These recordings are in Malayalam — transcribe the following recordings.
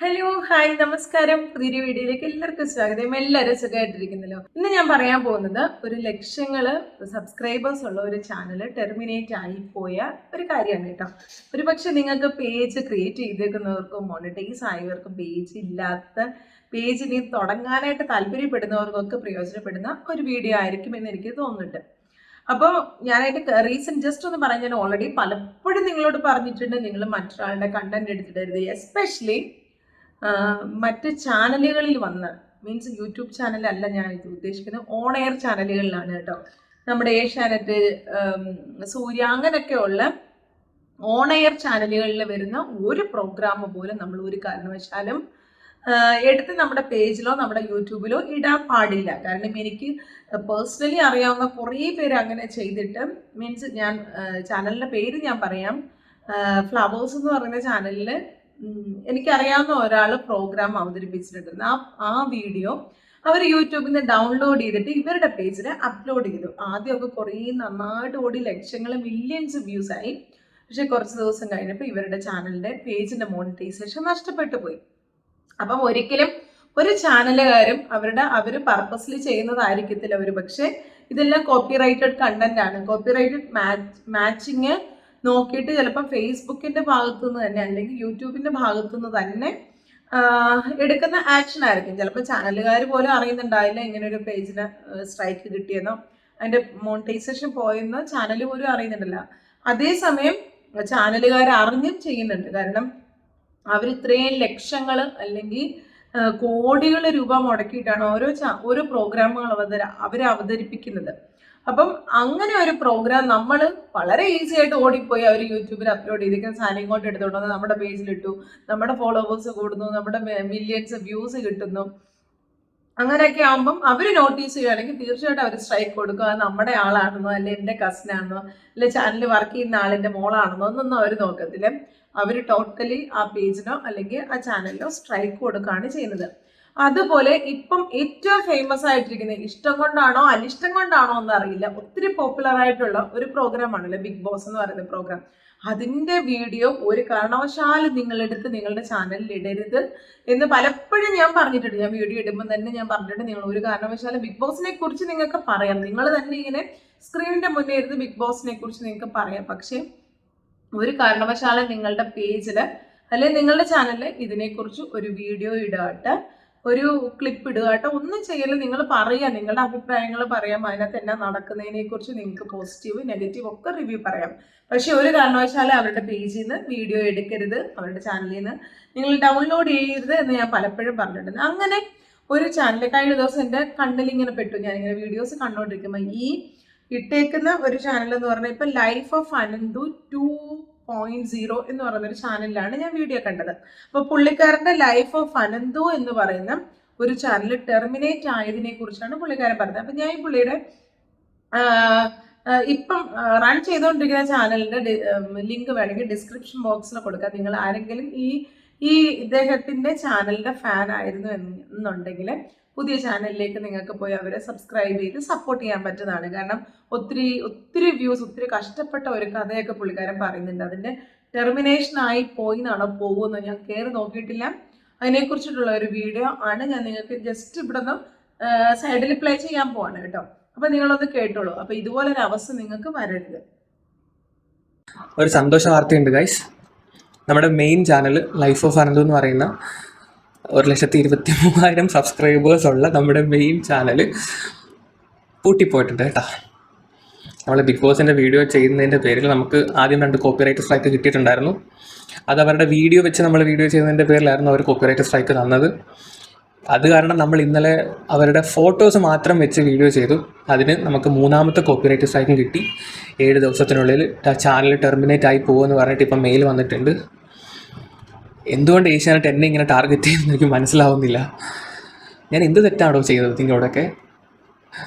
ഹലോ ഹായ് നമസ്കാരം. പുതിയൊരു വീഡിയോയിലേക്ക് എല്ലാവർക്കും സ്വാഗതം. എല്ലാവരും സുഖമായിട്ടിരിക്കുന്നല്ലോ. ഇന്ന് ഞാൻ പറയാൻ പോകുന്നത് ഒരു ലക്ഷങ്ങള് സബ്സ്ക്രൈബേഴ്സ് ഉള്ള ഒരു ചാനൽ ടെർമിനേറ്റ് ആയി പോയ ഒരു കാര്യമാണ് കേട്ടോ. ഒരു പക്ഷെ നിങ്ങൾക്ക് പേജ് ക്രിയേറ്റ് ചെയ്തേക്കുന്നവർക്കും മോണിറ്റൈസ് ആയവർക്കും പേജ് ഇല്ലാത്ത പേജിന് തുടങ്ങാനായിട്ട് താല്പര്യപ്പെടുന്നവർക്കൊക്കെ പ്രയോജനപ്പെടുന്ന ഒരു വീഡിയോ ആയിരിക്കും എന്ന് എനിക്ക് തോന്നുന്നുണ്ട്. അപ്പോൾ ഞാനായിട്ട് റീസൺ ജസ്റ്റ് ഒന്ന് പറയാൻ ഞാൻ ഓൾറെഡി പലപ്പോഴും നിങ്ങളോട് പറഞ്ഞിട്ടുണ്ട്, നിങ്ങൾ മറ്റൊരാളുടെ കണ്ടന്റ് എടുത്തിട്ടരുത്. എസ്പെഷ്യലി മറ്റ് ചാനലുകളിൽ വന്ന് മീൻസ് യൂട്യൂബ് ചാനലല്ല ഞാൻ ഇത് ഉദ്ദേശിക്കുന്നത്, ഓൺ എയർ ചാനലുകളിലാണ് കേട്ടോ. നമ്മുടെ ഏഷ്യാനെറ്റ്, സൂര്യ അങ്ങനെയൊക്കെയുള്ള ഓൺ എയർ ചാനലുകളിൽ വരുന്ന ഒരു പ്രോഗ്രാം പോലും നമ്മൾ ഒരു കാരണവശാലും എടുത്ത് നമ്മുടെ പേജിലോ നമ്മുടെ യൂട്യൂബിലോ ഇടാൻ പാടില്ല. കാരണം എനിക്ക് പേഴ്സണലി അറിയാവുന്ന കുറേ പേര് അങ്ങനെ ചെയ്തിട്ട്, മീൻസ് ഞാൻ ചാനലിൻ്റെ പേര് ഞാൻ പറയാം, ഫ്ലവേഴ്സ് എന്ന് പറയുന്ന ചാനലിൽ എനിക്കറിയാവുന്ന ഒരാൾ പ്രോഗ്രാം അവതരിപ്പിച്ചിട്ടുണ്ട്. ആ വീഡിയോ അവർ യൂട്യൂബിൽ നിന്ന് ഡൗൺലോഡ് ചെയ്തിട്ട് ഇവരുടെ പേജിൽ അപ്ലോഡ് ചെയ്തു. ആദ്യമൊക്കെ കുറേ നന്നായിട്ട് ഓടി ലക്ഷങ്ങൾ മില്യൺസ് വ്യൂസ് ആയി. പക്ഷെ കുറച്ച് ദിവസം കഴിഞ്ഞപ്പോൾ ഇവരുടെ ചാനലിൻ്റെ പേജിൻ്റെ മോണിറ്റൈസേഷൻ നഷ്ടപ്പെട്ടു പോയി. അപ്പം ഒരിക്കലും ഒരു ചാനലുകാരും അവർ പർപ്പസ്ലി ചെയ്യുന്നതായിരിക്കത്തില്ല. ഒരു പക്ഷേ ഇതെല്ലാം കോപ്പിറൈറ്റഡ് കണ്ടന്റ് ആണ്. കോപ്പിറൈറ്റഡ് മാച്ചിങ് നോക്കിയിട്ട് ചിലപ്പോൾ ഫേസ്ബുക്കിൻ്റെ ഭാഗത്തുനിന്ന് തന്നെ അല്ലെങ്കിൽ യൂട്യൂബിൻ്റെ ഭാഗത്തുനിന്ന് തന്നെ എടുക്കുന്ന ആക്ഷൻ ആയിരിക്കും. ചിലപ്പോൾ ചാനലുകാർ പോലും അറിയുന്നുണ്ടാവില്ല ഇങ്ങനെ ഒരു പേജിന് സ്ട്രൈക്ക് കിട്ടിയെന്നോ അതിൻ്റെ മോണിറ്റൈസേഷൻ പോയെന്നോ ചാനൽ പോലും അറിയുന്നുണ്ടല്ല. അതേസമയം ചാനലുകാർ അറിഞ്ഞും ചെയ്യുന്നുണ്ട്. കാരണം അവർ ഇത്രയും ലക്ഷങ്ങൾ അല്ലെങ്കിൽ കോടികൾ രൂപ മുടക്കിയിട്ടാണ് ഓരോ പ്രോഗ്രാമുകൾ അവർ അവതരിപ്പിക്കുന്നത്. അപ്പം അങ്ങനെ ഒരു പ്രോഗ്രാം നമ്മൾ വളരെ ഈസി ആയിട്ട് ഓടിപ്പോയി അവർ യൂട്യൂബിൽ അപ്ലോഡ് ചെയ്തിരിക്കുന്ന സാധനം ഇങ്ങോട്ട് എടുത്തുകൊണ്ട് വന്ന് നമ്മുടെ പേജിലിട്ടു, നമ്മുടെ ഫോളോവേഴ്സ് കൂടുന്നു, നമ്മുടെ മില്യൺസ് വ്യൂസ് കിട്ടുന്നു. അങ്ങനെയൊക്കെ ആകുമ്പം അവർ നോട്ടീസ് ചെയ്യുകയാണെങ്കിൽ തീർച്ചയായിട്ടും അവർ സ്ട്രൈക്ക് കൊടുക്കുക. അത് നമ്മുടെ ആളാണെന്നോ അല്ലെ എൻ്റെ കസിനാണെന്നോ അല്ലെ ചാനലിൽ വർക്ക് ചെയ്യുന്ന ആളിൻ്റെ മോളാണെന്നോ എന്നൊന്നും അവർ നോക്കത്തില്ല. അവർ ടോട്ടലി ആ പേജിനോ അല്ലെങ്കിൽ ആ ചാനലിനോ സ്ട്രൈക്ക് കൊടുക്കുകയാണ് ചെയ്യുന്നത്. അതുപോലെ ഇപ്പം ഏറ്റവും ഫേമസ് ആയിട്ടിരിക്കുന്ന, ഇഷ്ടം കൊണ്ടാണോ അനിഷ്ടം കൊണ്ടാണോ എന്നറിയില്ല, ഒത്തിരി പോപ്പുലർ ആയിട്ടുള്ള ഒരു പ്രോഗ്രാം ആണല്ലോ ബിഗ് ബോസ് എന്ന് പറയുന്ന പ്രോഗ്രാം. അതിൻ്റെ വീഡിയോ ഒരു കാരണവശാലും നിങ്ങളെടുത്ത് നിങ്ങളുടെ ചാനലിൽ ഇടരുത് എന്ന് പലപ്പോഴും ഞാൻ പറഞ്ഞിട്ടുണ്ട്. ഞാൻ വീഡിയോ ഇടുമ്പോൾ തന്നെ ഞാൻ പറഞ്ഞിട്ടുണ്ട്, നിങ്ങൾ ഒരു കാരണവശാലും ബിഗ് ബോസിനെ കുറിച്ച് നിങ്ങൾക്ക് പറയാം, നിങ്ങൾ തന്നെ ഇങ്ങനെ സ്ക്രീനിന്റെ മുന്നേ ഇരുന്ന് ബിഗ് ബോസിനെ കുറിച്ച് നിങ്ങൾക്ക് പറയാം. പക്ഷെ ഒരു കാരണവശാലും നിങ്ങളുടെ പേജിൽ അല്ലെങ്കിൽ നിങ്ങളുടെ ചാനലിൽ ഇതിനെക്കുറിച്ച് ഒരു വീഡിയോ ഇടാട്ട്, ഒരു ക്ലിപ്പ് ഇടുക, ഒന്നും ചെയ്യല്. നിങ്ങൾ പറയാം, നിങ്ങളുടെ അഭിപ്രായങ്ങൾ പറയാം, അതിനകത്ത് എന്നാ നടക്കുന്നതിനെ കുറിച്ച് നിങ്ങൾക്ക് പോസിറ്റീവ് നെഗറ്റീവ് ഒക്കെ റിവ്യൂ പറയാം. പക്ഷെ ഒരു കാരണവശാലും അവരുടെ പേജിൽ നിന്ന് വീഡിയോ എടുക്കരുത്, അവരുടെ ചാനലിൽ നിന്ന് നിങ്ങൾ ഡൗൺലോഡ് ചെയ്യരുത് എന്ന് ഞാൻ പലപ്പോഴും പറഞ്ഞിട്ടുണ്ട്. അങ്ങനെ ഒരു ചാനൽ കഴിഞ്ഞ ദിവസം എൻ്റെ കണ്ണിലിങ്ങനെ പെട്ടു. ഞാനിങ്ങനെ വീഡിയോസ് കണ്ടുകൊണ്ടിരിക്കുമ്പോൾ ഈ ഇട്ടേക്കുന്ന ഒരു ചാനൽ എന്ന് പറഞ്ഞാൽ ഇപ്പം ലൈഫ് ഓഫ് അനന്തു 2.0 എന്ന് പറയുന്നൊരു ചാനലിലാണ് ഞാൻ വീഡിയോ കണ്ടത്. അപ്പോൾ പുള്ളിക്കാരൻ്റെ ലൈഫ് ഓഫ് അനന്തു എന്ന് പറയുന്ന ഒരു ചാനൽ ടെർമിനേറ്റ് ആയതിനെ കുറിച്ചാണ് പുള്ളിക്കാരൻ പറഞ്ഞത്. അപ്പം ഞാൻ ഈ പുള്ളിയുടെ ഇപ്പം റൺ ചെയ്തുകൊണ്ടിരിക്കുന്ന ചാനലിൻ്റെ ലിങ്ക് വേണമെങ്കിൽ ഡിസ്ക്രിപ്ഷൻ ബോക്സിൽ കൊടുക്കാം. നിങ്ങൾ ആരെങ്കിലും ഈ ഇദ്ദേഹത്തിൻ്റെ ചാനലിൻ്റെ ഫാൻ ആയിരുന്നു എന്നുണ്ടെങ്കിൽ പുതിയ ചാനലിലേക്ക് നിങ്ങൾക്ക് പോയി അവരെ സബ്സ്ക്രൈബ് ചെയ്ത് സപ്പോർട്ട് ചെയ്യാൻ പറ്റുന്നതാണ്. കാരണം ഒത്തിരി വ്യൂസ്, ഒത്തിരി കഷ്ടപ്പെട്ട ഒരു കഥയൊക്കെ പുള്ളിക്കാരൻ പറയുന്നുണ്ട്. അതിൻ്റെ ടെർമിനേഷൻ ആയി പോയി എന്നാണോ പോകുമെന്ന് ഞാൻ കയറി നോക്കിയിട്ടില്ല. അതിനെക്കുറിച്ചിട്ടുള്ള ഒരു വീഡിയോ ആണ് ഞാൻ നിങ്ങൾക്ക് ജസ്റ്റ് ഇവിടെ നിന്ന് സൈഡിൽ പ്ലേ ചെയ്യാൻ പോവാണ് കേട്ടോ. അപ്പം നിങ്ങളൊന്ന് കേട്ടോളൂ. അപ്പം ഇതുപോലൊരു അവസ്ഥ നിങ്ങൾക്ക് വരരുത്. ഒരു സന്തോഷ വാർത്തയുണ്ട് ഗൈസ്. നമ്മുടെ main channel life of Ananthu എന്ന് പറയുന്ന 1,23,000 സബ്സ്ക്രൈബേഴ്സ് ഉള്ള നമ്മുടെ മെയിൻ ചാനൽ പൂട്ടിപ്പോയിട്ടുണ്ട് കേട്ടോ. നമ്മൾ ബിഗ് ബോസിൻ്റെ വീഡിയോ ചെയ്യുന്നതിൻ്റെ പേരിൽ നമുക്ക് ആദ്യം 2 കോപ്പിറൈറ്റ് സ്ട്രൈക്ക് കിട്ടിയിട്ടുണ്ടായിരുന്നു. അത് അവരുടെ വീഡിയോ വെച്ച് നമ്മൾ വീഡിയോ ചെയ്യുന്നതിൻ്റെ പേരിലായിരുന്നു അവർ കോപ്പിറൈറ്റ് സ്ട്രൈക്ക് തന്നത്. അത് കാരണം നമ്മൾ ഇന്നലെ അവരുടെ ഫോട്ടോസ് മാത്രം വെച്ച് വീഡിയോ ചെയ്തു. അതിന് നമുക്ക് 3ാമത്തെ കോപ്പിറൈറ്റ് സ്ട്രൈക്കും കിട്ടി. 7 ദിവസത്തിനുള്ളിൽ ചാനൽ ടെർമിനേറ്റ് ആയി പോകുമെന്ന് പറഞ്ഞിട്ട് ഇപ്പം മെയിൽ വന്നിട്ടുണ്ട്. എന്തുകൊണ്ട് ഏഷ്യാനെറ്റ് എന്നെ ഇങ്ങനെ ടാർഗറ്റ് ചെയ്യുമെന്ന് എനിക്ക് മനസ്സിലാവുന്നില്ല. ഞാൻ എന്ത് തെറ്റാണോ ചെയ്തത് നിങ്ങളോടൊക്കെ?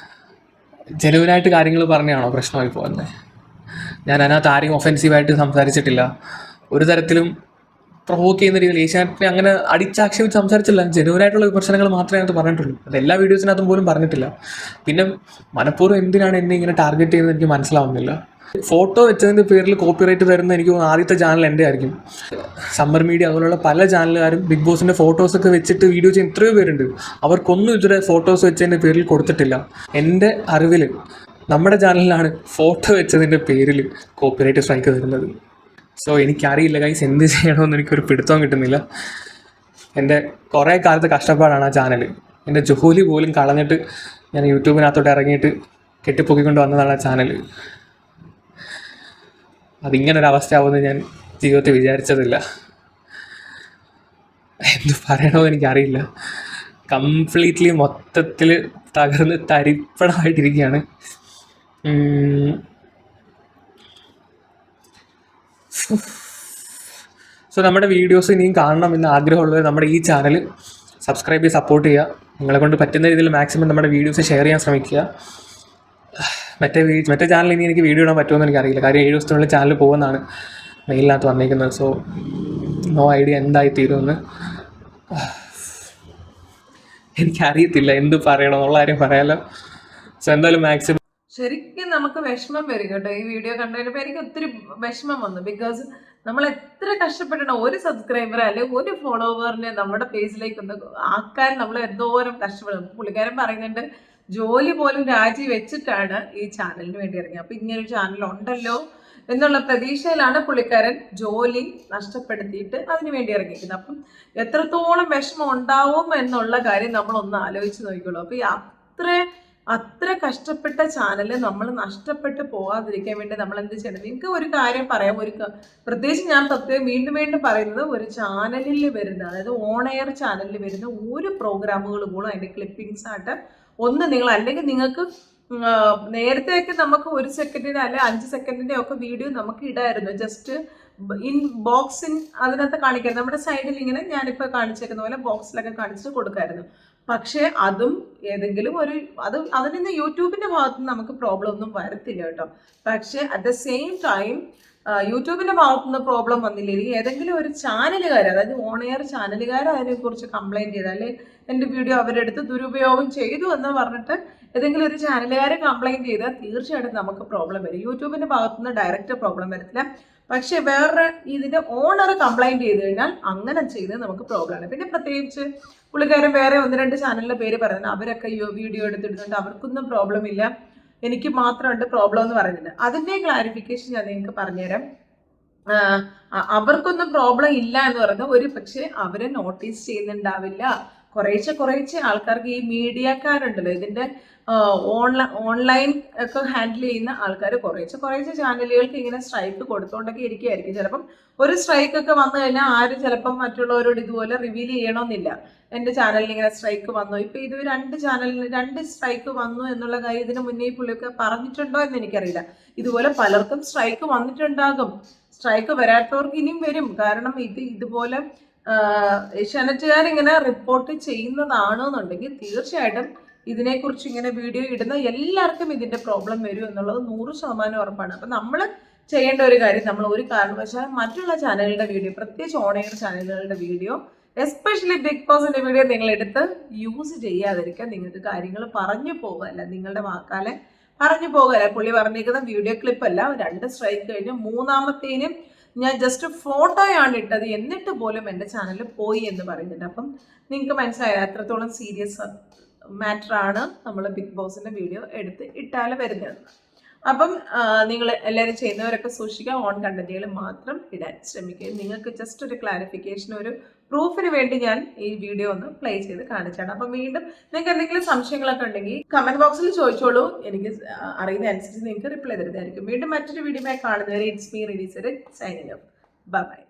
ജനുവനായിട്ട് കാര്യങ്ങൾ പറഞ്ഞാണോ പ്രശ്നമായി പോകുന്നത്? ഞാൻ അതിനകത്ത് ആരെയും ഒഫെൻസീവായിട്ട് സംസാരിച്ചിട്ടില്ല. ഒരു തരത്തിലും പ്രൊവോക്ക് ചെയ്യുന്ന രീതിയിൽ ഏഷ്യാനെറ്റിനെ അങ്ങനെ അടിച്ചാക്ഷേപിച്ച് സംസാരിച്ചില്ല. ജനുവനായിട്ടുള്ള വിമർശനങ്ങൾ മാത്രമേ അതിനകത്ത് പറഞ്ഞിട്ടുള്ളൂ. അത് എല്ലാ വീഡിയോസിനകത്തും പോലും പറഞ്ഞിട്ടില്ല. പിന്നെ മനഃപൂർവ്വം എന്തിനാണ് എന്നെ ഇങ്ങനെ ടാർഗറ്റ് ചെയ്യുന്നത് എനിക്ക് മനസ്സിലാവുന്നില്ല. ഫോട്ടോ വെച്ചതിൻ്റെ പേരിൽ കോപ്പിറൈറ്റ് വരുന്ന എനിക്ക് തോന്നുന്നു ആദ്യത്തെ ചാനൽ എൻ്റെ ആയിരിക്കും. സമ്മർ മീഡിയ അതുപോലുള്ള പല ചാനലുകാരും ബിഗ് ബോസിൻ്റെ ഫോട്ടോസൊക്കെ വെച്ചിട്ട് വീഡിയോ ചെയ്യുന്ന എത്രയോ പേരുണ്ട്. അവർക്കൊന്നും ഇതുവരെ ഫോട്ടോസ് വെച്ചതിൻ്റെ പേരിൽ കൊടുത്തിട്ടില്ല. എൻ്റെ അറിവിൽ നമ്മുടെ ചാനലിലാണ് ഫോട്ടോ വെച്ചതിൻ്റെ പേരിൽ കോപ്പിറൈറ്റ് സ്ട്രൈക്ക് വരുന്നത്. സോ എനിക്കറിയില്ല ഗൈസ്, എന്ത് ചെയ്യണമെന്ന് എനിക്കൊരു പിടുത്തം കിട്ടുന്നില്ല. എൻ്റെ കുറേ കാലത്തെ കഷ്ടപ്പാടാണ് ആ ചാനൽ. എൻ്റെ ജോലി പോലും കളഞ്ഞിട്ട് ഞാൻ യൂട്യൂബിനകത്തോട്ട് ഇറങ്ങിയിട്ട് കെട്ടിപ്പൊക്കിക്കൊണ്ട് വന്നതാണ് ആ ചാനൽ. അതിങ്ങനൊരവസ്ഥയാവുമെന്ന് ഞാൻ ജീവിതത്തിൽ വിചാരിച്ചതില്ല. എന്ത് പറയണമെന്ന് എനിക്കറിയില്ല. കംപ്ലീറ്റ്ലി മൊത്തത്തിൽ തകർന്ന് തരിപ്പണമായിട്ടിരിക്കുകയാണ്. സോ നമ്മുടെ വീഡിയോസ് ഇനിയും കാണണമെന്ന് ആഗ്രഹമുള്ളവർ നമ്മുടെ ഈ ചാനൽ സബ്സ്ക്രൈബ് ചെയ്ത് സപ്പോർട്ട് ചെയ്യുക. നിങ്ങളെ കൊണ്ട് പറ്റുന്ന രീതിയിൽ മാക്സിമം നമ്മുടെ വീഡിയോസ് ഷെയർ ചെയ്യാൻ ശ്രമിക്കുക. മറ്റേ ചാനൽ ഇനി എനിക്ക് വീഡിയോ ഇടാൻ പറ്റുമെന്ന് എനിക്കറിയില്ല. കാര്യം 7 ദിവസത്തിനുള്ളിൽ ചാനൽ പോകുമെന്നാണ് മെയിലിനകത്ത് വന്നിരിക്കുന്നത്. സോ നോ ഐഡിയ എന്തായിത്തീരുമെന്ന് എനിക്കറിയത്തില്ല. എന്ത് പറയണമെന്നുള്ള കാര്യം പറയാമല്ലോ. സോ എന്തായാലും മാക്സിമം ശരിക്കും നമുക്ക് വിഷമം വരും കേട്ടോ. ഈ വീഡിയോ കണ്ടതിപ്പോൾ എനിക്ക് ഒത്തിരി വിഷമം വന്നു. ബിക്കോസ് നമ്മൾ എത്ര കഷ്ടപ്പെട്ടിട്ടുണ്ട് ഒരു സബ്സ്ക്രൈബർ അല്ലെങ്കിൽ ഒരു ഫോളോവറിനെ നമ്മുടെ പേജിലേക്ക് ഒന്ന് ആക്കാൻ നമ്മൾ എന്തോരം കഷ്ടപ്പെടും. പുള്ളിക്കാരൻ പറയുന്നുണ്ട് ജോലി പോലും രാജി വെച്ചിട്ടാണ് ഈ ചാനലിന് വേണ്ടി ഇറങ്ങിയത്. അപ്പം ഇങ്ങനൊരു ചാനൽ ഉണ്ടല്ലോ എന്നുള്ള പ്രതീക്ഷയിലാണ് പുള്ളിക്കാരൻ ജോലി നഷ്ടപ്പെടുത്തിയിട്ട് അതിന് വേണ്ടി ഇറങ്ങിയിരിക്കുന്നത്. അപ്പം എത്രത്തോളം വിഷമം ഉണ്ടാവും എന്നുള്ള കാര്യം നമ്മളൊന്ന് ആലോചിച്ച് നോക്കിക്കോളൂ. അപ്പം ഈ അത്ര കഷ്ടപ്പെട്ട ചാനൽ നമ്മൾ നഷ്ടപ്പെട്ട് പോകാതിരിക്കാൻ വേണ്ടി നമ്മൾ എന്ത് ചെയ്യണം? നിങ്ങൾക്ക് ഒരു കാര്യം പറയാം. പ്രത്യേകിച്ച് ഞാൻ വീണ്ടും പറയുന്നത്, ഒരു ചാനലിൽ വരുന്ന, അതായത് ഓൺ എയർ ചാനലിൽ വരുന്ന ഒരു പ്രോഗ്രാമുകൾ പോലും അതിൻ്റെ ക്ലിപ്പിങ്സ് ആയിട്ട് ഒന്ന് നിങ്ങൾ, അല്ലെങ്കിൽ നിങ്ങൾക്ക് നേരത്തെയൊക്കെ നമുക്ക് 1 സെക്കൻഡിൻ്റെ അല്ലെ 5 സെക്കൻഡിൻ്റെ ഒക്കെ വീഡിയോ നമുക്ക് ഇടായിരുന്നു. ജസ്റ്റ് ബോക്സിൻ അതിനകത്ത് കാണിക്കായിരുന്നു. നമ്മുടെ സൈഡിൽ ഇങ്ങനെ ഞാനിപ്പോൾ കാണിച്ചേക്കുന്ന പോലെ ബോക്സിലൊക്കെ കാണിച്ചിട്ട് കൊടുക്കായിരുന്നു. പക്ഷേ അതും ഏതെങ്കിലും അതിൽ നിന്ന് യൂട്യൂബിൻ്റെ ഭാഗത്ത് നിന്ന് നമുക്ക് പ്രോബ്ലം ഒന്നും വരത്തില്ല കേട്ടോ. പക്ഷേ അറ്റ് ദ സെയിം ടൈം യൂട്യൂബിൻ്റെ ഭാഗത്തു നിന്ന് പ്രോബ്ലം വന്നില്ലെങ്കിൽ ഏതെങ്കിലും ഒരു ചാനലുകാർ, അതായത് ഓൺ എയർ ചാനലുകാർ അതിനെക്കുറിച്ച് കംപ്ലൈൻറ്റ് ചെയ്താൽ, അല്ലെങ്കിൽ എൻ്റെ വീഡിയോ അവരെടുത്ത് ദുരുപയോഗം ചെയ്തു എന്ന് പറഞ്ഞിട്ട് ഏതെങ്കിലും ഒരു ചാനലുകാരെ കംപ്ലൈൻറ്റ് ചെയ്താൽ തീർച്ചയായിട്ടും നമുക്ക് പ്രോബ്ലം വരും. യൂട്യൂബിൻ്റെ ഭാഗത്തു നിന്ന് ഡയറക്റ്റ് പ്രോബ്ലം വരത്തില്ല. പക്ഷേ വേറെ ഇതിൻ്റെ ഓണർ കംപ്ലൈൻറ്റ് ചെയ്ത് കഴിഞ്ഞാൽ അങ്ങനെ ചെയ്ത് നമുക്ക് പ്രോബ്ലമാണ്. പിന്നെ പ്രത്യേകിച്ച് പുള്ളിക്കാരൻ വേറെ 1-2 ചാനലിൻ്റെ പേര് പറയുന്നത്, അവരൊക്കെ വീഡിയോ എടുത്തിടുന്നുണ്ട്, അവർക്കൊന്നും പ്രോബ്ലം ഇല്ല, എനിക്ക് മാത്രമുണ്ട് പ്രോബ്ലം എന്ന് പറയുന്നുണ്ട്. അതിൻ്റെ ക്ലാരിഫിക്കേഷൻ ഞാൻ നിങ്ങൾക്ക് പറഞ്ഞുതരാം. അവർക്കൊന്നും പ്രോബ്ലം ഇല്ല എന്ന് പറയുന്നത് ഒരു പക്ഷേ അവരെ നോട്ടീസ് ചെയ്യുന്നുണ്ടാവില്ല. കുറേശ്ശെ ആൾക്കാർക്ക്, ഈ മീഡിയക്കാരുണ്ടല്ലോ, ഇതിൻ്റെ ഓൺലൈൻ ഒക്കെ ഹാൻഡിൽ ചെയ്യുന്ന ആൾക്കാർ കുറേശ്ശെ ചാനലുകൾക്ക് ഇങ്ങനെ സ്ട്രൈക്ക് കൊടുത്തോണ്ടൊക്കെ ഇരിക്കുകയായിരിക്കും. ചിലപ്പം ഒരു സ്ട്രൈക്കൊക്കെ വന്നു കഴിഞ്ഞാൽ ആരും ചിലപ്പം മറ്റുള്ളവരോട് ഇതുപോലെ റിവീൽ ചെയ്യണമെന്നില്ല. എൻ്റെ ചാനലിൽ ഇങ്ങനെ സ്ട്രൈക്ക് വന്നു, ഇപ്പം ഇത് 2 ചാനലിന് 2 സ്ട്രൈക്ക് വന്നു എന്നുള്ള കാര്യം ഇതിന് മുന്നേ പുള്ളിയൊക്കെ പറഞ്ഞിട്ടുണ്ടോ എന്ന് എനിക്കറിയില്ല. ഇതുപോലെ പലർക്കും സ്ട്രൈക്ക് വന്നിട്ടുണ്ടാകും. സ്ട്രൈക്ക് വരാത്തവർക്ക് ഇനിയും വരും. കാരണം ഇതുപോലെ ഏഷ്യാനെറ്റുകാരിങ്ങനെ റിപ്പോർട്ട് ചെയ്യുന്നതാണെന്നുണ്ടെങ്കിൽ തീർച്ചയായിട്ടും ഇതിനെക്കുറിച്ച് ഇങ്ങനെ വീഡിയോ ഇടുന്ന എല്ലാവർക്കും ഇതിൻ്റെ പ്രോബ്ലം വരും എന്നുള്ളത് 100% ഉറപ്പാണ്. അപ്പം നമ്മൾ ചെയ്യേണ്ട ഒരു കാര്യം, നമ്മൾ ഒരു കാരണവശാലും മറ്റുള്ള ചാനലുകളുടെ വീഡിയോ, പ്രത്യേകിച്ച് ഓൺ എയർ ചാനലുകളുടെ വീഡിയോ, എസ്പെഷ്യലി ബിഗ് ബോസിൻ്റെ വീഡിയോ നിങ്ങളെടുത്ത് യൂസ് ചെയ്യാതിരിക്കുക. നിങ്ങൾക്ക് കാര്യങ്ങൾ പറഞ്ഞു പോകുകയല്ല, നിങ്ങളുടെ വാക്കാലെ പറഞ്ഞു പോകുകയല്ല. പുള്ളി പറഞ്ഞിരിക്കുന്ന വീഡിയോ ക്ലിപ്പല്ല. 2 സ്ട്രൈക്ക് കഴിഞ്ഞ് 3ാമത്തേനും ഞാൻ ജസ്റ്റ് ഫോട്ടോയാണ് ഇട്ടത്, എന്നിട്ട് പോലും എൻ്റെ ചാനലിൽ പോയി എന്ന് പറയുന്നുണ്ട്. അപ്പം നിങ്ങൾക്ക് മനസ്സിലായോ എത്രത്തോളം സീരിയസ് മാറ്ററാണ് നമ്മൾ ബിഗ് ബോസിൻ്റെ വീഡിയോ എടുത്ത് ഇട്ടാൽ വരുന്നത്. അപ്പം നിങ്ങൾ എല്ലാവരും ചെയ്യുന്നവരൊക്കെ സൂക്ഷിക്കുക. ഓൺ കണ്ടന്റുകൾ മാത്രം ഇടാൻ ശ്രമിക്കുക. നിങ്ങൾക്ക് ജസ്റ്റ് ഒരു ക്ലാരിഫിക്കേഷൻ, ഒരു പ്രൂഫിന് വേണ്ടി ഞാൻ ഈ വീഡിയോ ഒന്ന് പ്ലേ ചെയ്ത് കാണിച്ചാണ്. അപ്പം വീണ്ടും നിങ്ങൾക്ക് എന്തെങ്കിലും സംശയങ്ങളൊക്കെ ഉണ്ടെങ്കിൽ കമൻറ്റ് ബോക്സിൽ ചോദിച്ചോളൂ. എനിക്ക് അറിയുന്ന അനുസരിച്ച് നിങ്ങൾക്ക് റിപ്ലൈ തരുന്നതായിരിക്കും. വീണ്ടും മറ്റൊരു വീഡിയോ കാണുന്നവരെ it's me release signing off. By.